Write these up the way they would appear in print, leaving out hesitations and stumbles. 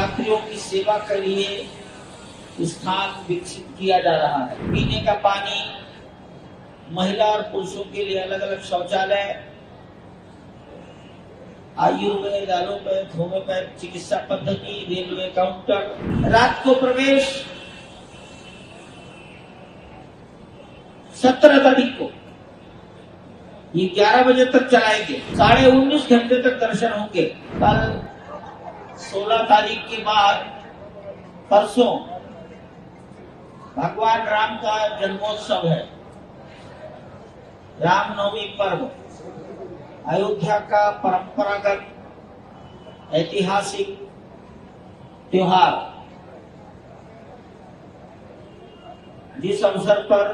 यात्रियों की सेवा के लिए स्थान विकसित किया जा रहा है। पीने का पानी, महिला और पुरुषों के लिए अलग अलग शौचालय, आयुर्वेद, एलोपैथ, होम्योपैथ चिकित्सा पद्धति, रेलवे काउंटर। रात को प्रवेश 17 तारीख को ये 11 बजे तक चलाएंगे। 19.5 घंटे तक दर्शन होंगे। कल 16 तारीख के बाद परसों भगवान राम का जन्मोत्सव है। रामनवमी पर्व अयोध्या का परंपरागत ऐतिहासिक त्योहार, जिस अवसर पर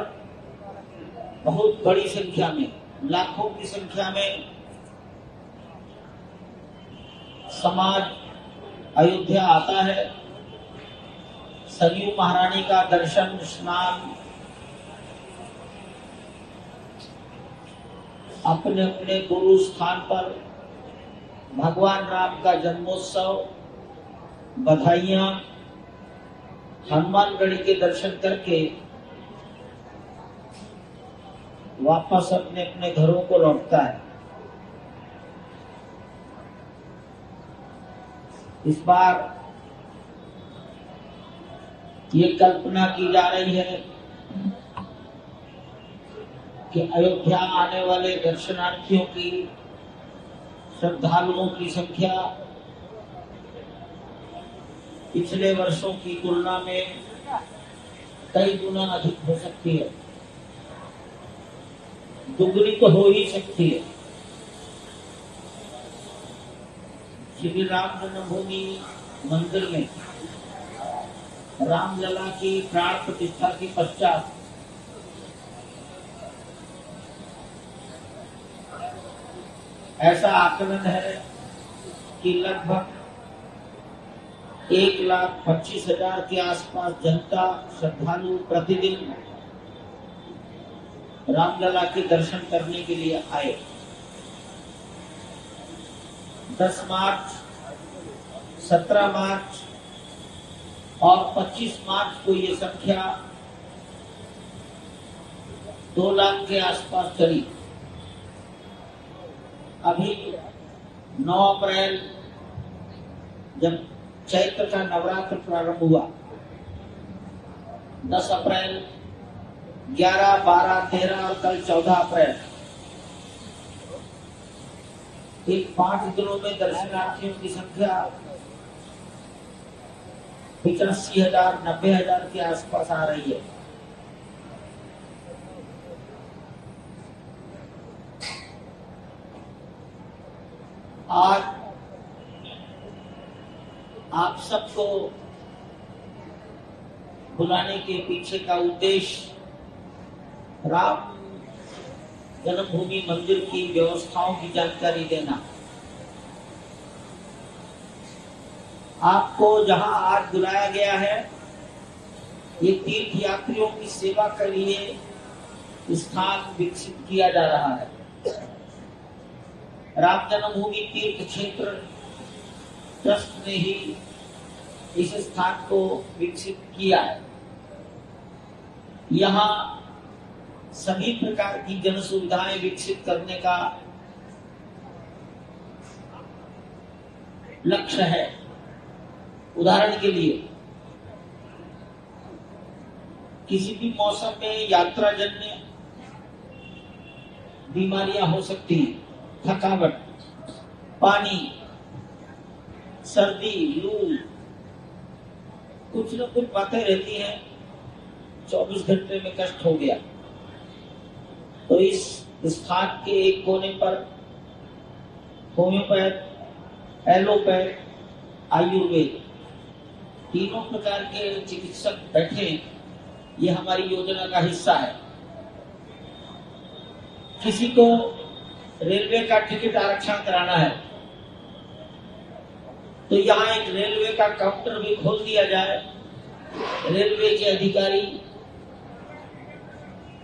बहुत बड़ी संख्या में, लाखों की संख्या में समाज अयोध्या आता है। सरयू महारानी का दर्शन, स्नान, अपने अपने गुरु स्थान पर भगवान राम का जन्मोत्सव, बधाइयां, हनुमानगढ़ी के दर्शन करके वापस अपने अपने घरों को लौटता है। इस बार ये कल्पना की जा रही है कि अयोध्या आने वाले दर्शनार्थियों की, श्रद्धालुओं की संख्या पिछले वर्षों की तुलना में कई गुना अधिक हो सकती है, दुगनी तो हो ही सकती है। श्री राम जन्मभूमि मंदिर में रामलला की प्राण प्रतिष्ठा के पश्चात ऐसा आकलन है कि लगभग 1,25,000 के आसपास जनता, श्रद्धालु प्रतिदिन रामलला के दर्शन करने के लिए आए। 10 मार्च, 17 मार्च और 25 मार्च को ये संख्या 2 लाख के आसपास चली। अभी 9 अप्रैल जब चैत्र का नवरात्र प्रारंभ हुआ, 10 अप्रैल, 11, 12, 13 और कल 14 अप्रैल, इन 5 दिनों में दर्शनार्थियों की संख्या 85,000, 90,000 के आसपास आ रही है। आज आप सबको बुलाने के पीछे का उद्देश्य राम जन्मभूमि मंदिर की व्यवस्थाओं की जानकारी देना। आपको जहां आज बुलाया गया है, ये तीर्थ यात्रियों की सेवा के लिए स्थान विकसित किया जा रहा है। राम जन्मभूमि तीर्थ क्षेत्र ट्रस्ट ने ही इस स्थान को विकसित किया है। यहाँ सभी प्रकार की जन सुविधाएं विकसित करने का लक्ष्य है। उदाहरण के लिए, किसी भी मौसम में यात्राजन्य बीमारियां हो सकती हैं, थकावट, पानी, सर्दी, लू, कुछ न कुछ बातें रहती हैं। 24 घंटे में कष्ट हो गया तो इस स्थान के एक कोने पर होम्योपैथ, एलोपैथ, आयुर्वेद तीनों प्रकार के चिकित्सक बैठे। ये हमारी योजना का हिस्सा है। किसी को रेलवे का टिकट आरक्षण कराना है तो यहाँ एक रेलवे का काउंटर भी खोल दिया जाए। रेलवे के अधिकारी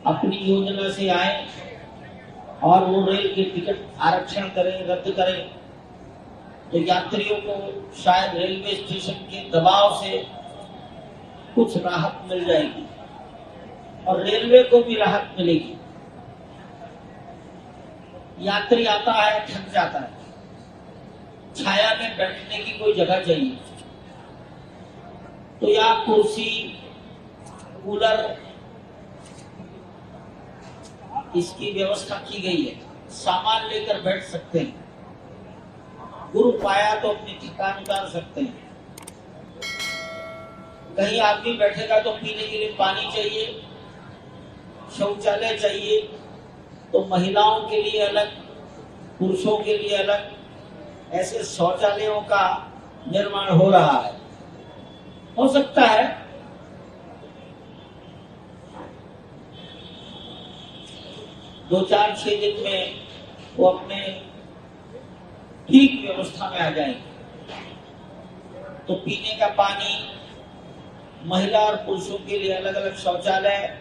अपनी योजना से आए और वो रेल के टिकट आरक्षण करें, रद्द करें। तो यात्रियों को शायद रेलवे स्टेशन के दबाव से कुछ राहत मिल जाएगी और रेलवे को भी राहत मिलेगी। यात्री आता है, थक जाता है, छाया में बैठने की कोई जगह चाहिए, तो यहाँ कुर्सी, कूलर, इसकी व्यवस्था की गई है। सामान लेकर बैठ सकते हैं, गुरु पाया तो अपनी ठिकान उतार सकते हैं। कहीं आदमी बैठेगा तो पीने के लिए पानी चाहिए, शौचालय चाहिए, तो महिलाओं के लिए अलग, पुरुषों के लिए अलग, ऐसे शौचालयों का निर्माण हो रहा है। हो सकता है 2-4-6 दिन में वो अपने ठीक व्यवस्था में आ जाएंगे। तो पीने का पानी, महिला और पुरुषों के लिए अलग अलग शौचालय,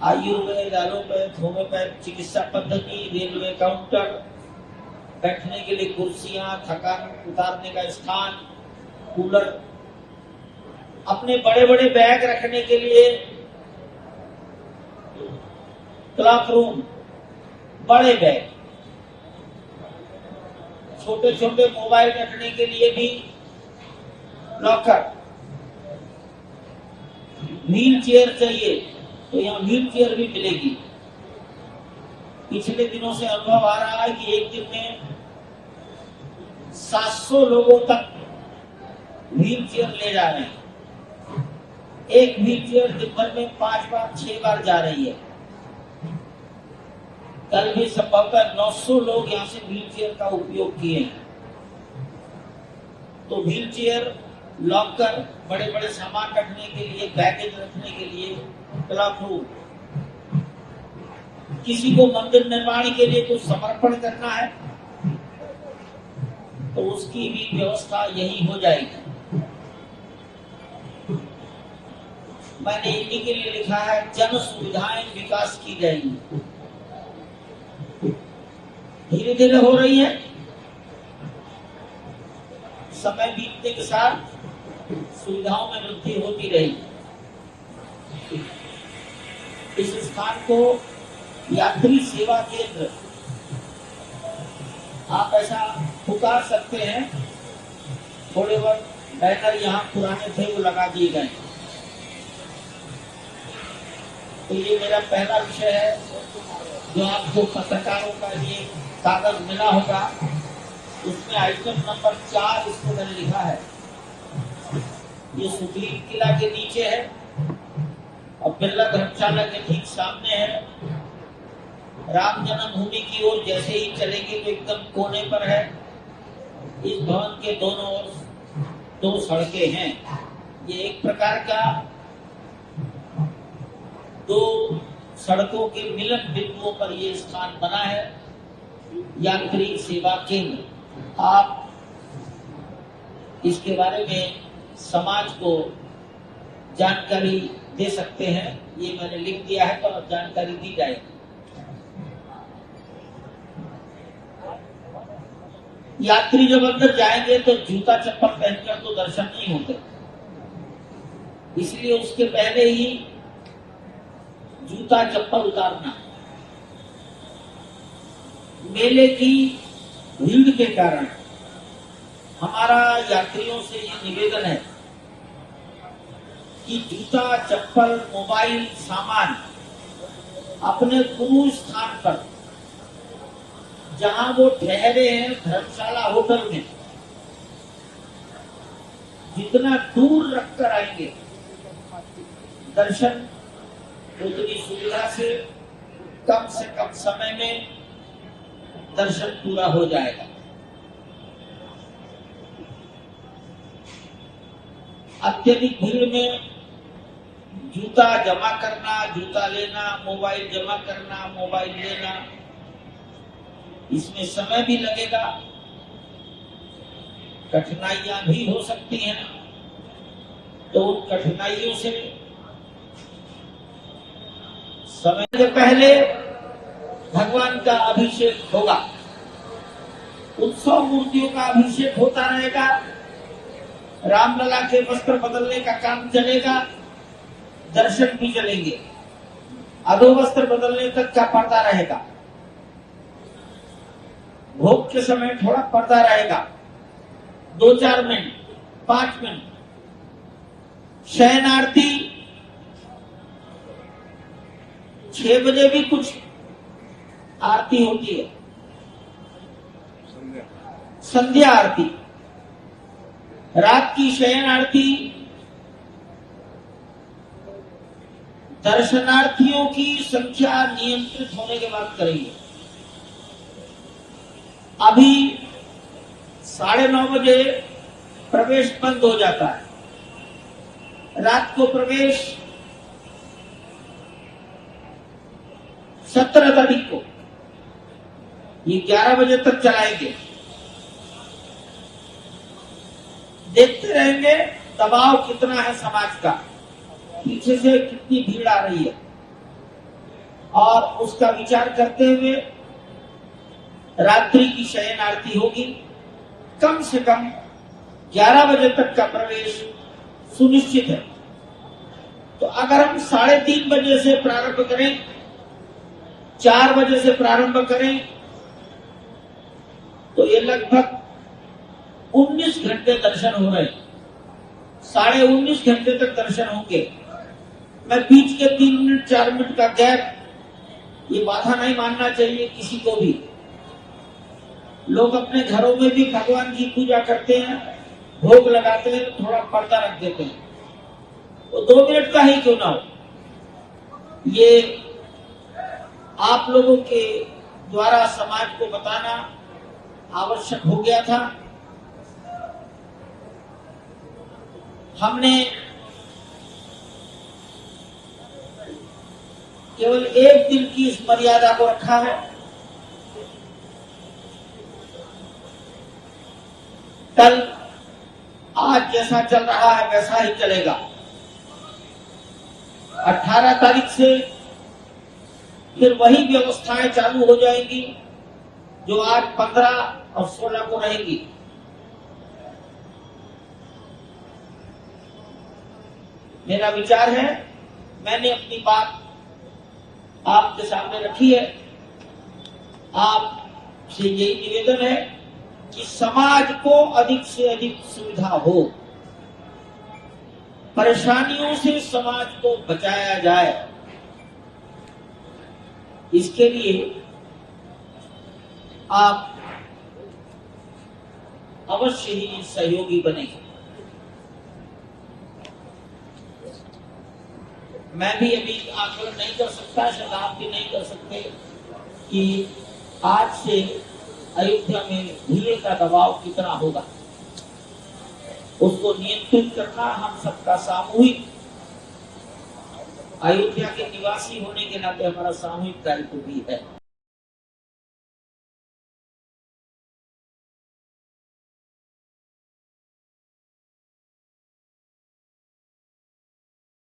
आयुर्वेद, एलोपैथ, होम्योपैथ चिकित्सा पद्धति, रेलवे काउंटर, बैठने के लिए कुर्सियां, थकान उतारने का स्थान, कूलर, अपने बड़े बड़े बैग रखने के लिए क्लॉक रूम, बड़े बैग, छोटे छोटे मोबाइल रखने के लिए भी लॉकर, व्हील चेयर चाहिए तो यहाँ व्हील चेयर भी मिलेगी। पिछले दिनों से अनुभव आ रहा है कि एक दिन में 700 लोगों तक व्हील चेयर ले जा रहे हैं। एक व्हील चेयर दिन भर में 5 बार 6 बार जा रही है। कल भी संभवतः 900 लोग यहाँ से व्हील चेयर का उपयोग किए हैं। तो व्हील चेयर, लॉकर, बड़े बड़े सामान रखने के लिए, बैगेज रखने के लिए क्लॉक रूम, किसी को मंदिर निर्माण के लिए कुछ समर्पण करना है तो उसकी भी व्यवस्था यही हो जाएगी। मैंने इन्हीं के लिए लिखा है, जन सुविधाएं विकास की जाएंगी। धीरे धीरे हो रही है, समय बीतने के साथ सुविधाओं में वृद्धि होती रहेगी। इस स्थान को यात्री सेवा केंद्र आप ऐसा पुकार सकते हैं। थोड़े वक्त बैनर यहाँ पुराने थे वो लगा दिए गए। तो ये मेरा पहला विषय है जो आपको पत्रकारों का ये कागज मिला होगा, उसमें आइटम नंबर 4 इसको मैंने लिखा है। ये सुग्रीव किला के नीचे है और बिरला धर्मशाला के ठीक सामने है। राम जन्मभूमि की ओर जैसे ही चलेंगे तो एकदम कोने पर है। इस भवन के दोनों ओर 2 सड़कें हैं। ये एक प्रकार का 2 सड़कों के मिलन बिंदुओं पर ये स्थान बना है, यात्री सेवा केंद्र। आप इसके बारे में समाज को जानकारी दे सकते हैं। ये मैंने लिख दिया है तो जानकारी दी जाएगी। यात्री जब अंदर जाएंगे तो जूता चप्पल पहनकर तो दर्शन नहीं होते, इसलिए उसके पहले ही जूता चप्पल उतारना। मेले की भीड़ के कारण हमारा यात्रियों से ये निवेदन है कि जूता, चप्पल, मोबाइल, सामान अपने गुरु स्थान पर जहां वो ठहरे हैं, धर्मशाला होटल में, जितना दूर रखकर आएंगे दर्शन उतनी सुविधा से कम समय में दर्शन पूरा हो जाएगा। अत्यधिक भीड़ में जूता जमा करना, जूता लेना, मोबाइल जमा करना, मोबाइल लेना, इसमें समय भी लगेगा, कठिनाइयां भी हो सकती हैं। तो उन कठिनाइयों से समय से पहले भगवान का अभिषेक होगा। उत्सव मूर्तियों का अभिषेक होता रहेगा, रामलला के वस्त्र बदलने का काम चलेगा, दर्शन भी चलेंगे, अधो वस्त्र बदलने तक का पर्दा रहेगा, भोग के समय थोड़ा पर्दा रहेगा, 2-4 मिनट, 5 मिनट, शयन आरती 6 बजे भी कुछ आरती होती है, संध्या आरती, रात की शयन आरती दर्शनार्थियों की संख्या नियंत्रित होने के बाद करेंगे। अभी 9:30 बजे प्रवेश बंद हो जाता है। रात को प्रवेश 17 तारीख को ये 11 बजे तक चलाएंगे। देखते रहेंगे दबाव कितना है समाज का, पीछे से कितनी भीड़ आ रही है, और उसका विचार करते हुए रात्रि की शयन आरती होगी। कम से कम 11 बजे तक का प्रवेश सुनिश्चित है। तो अगर हम 3:30 बजे से प्रारंभ करें, 4 बजे से प्रारंभ करें, तो ये लगभग 19 घंटे दर्शन हो रहे हैं। 19.5 घंटे तक दर्शन होंगे। मैं बीच के 3 मिनट 4 मिनट का गैप ये बाधा नहीं मानना चाहिए किसी को भी। लोग अपने घरों में भी भगवान की पूजा करते हैं, भोग लगाते हैं, थोड़ा पर्दा रख देते हैं, तो 2 मिनट का ही क्यों ना हो, ये आप लोगों के द्वारा समाज को बताना आवश्यक हो गया था। हमने केवल 1 दिन की इस मर्यादा को रखा है। कल आज जैसा चल रहा है वैसा ही चलेगा। 18 तारीख से फिर वही व्यवस्थाएं चालू हो जाएंगी जो आज 15 और 16 को रहेंगी। मेरा विचार है, मैंने अपनी बात आपके सामने रखी है। आपसे यही निवेदन है कि समाज को अधिक से अधिक सुविधा हो, परेशानियों से समाज को बचाया जाए। इसके लिए आप अवश्य ही सहयोगी बनेंगे। मैं भी अभी आकलन नहीं कर सकता, शायद आप भी नहीं कर सकते कि आज से अयोध्या में भीड़ का दबाव कितना होगा। उसको नियंत्रित करना हम सबका सामूहिक, अयोध्या के निवासी होने के नाते हमारा सामूहिक दायित्व भी है।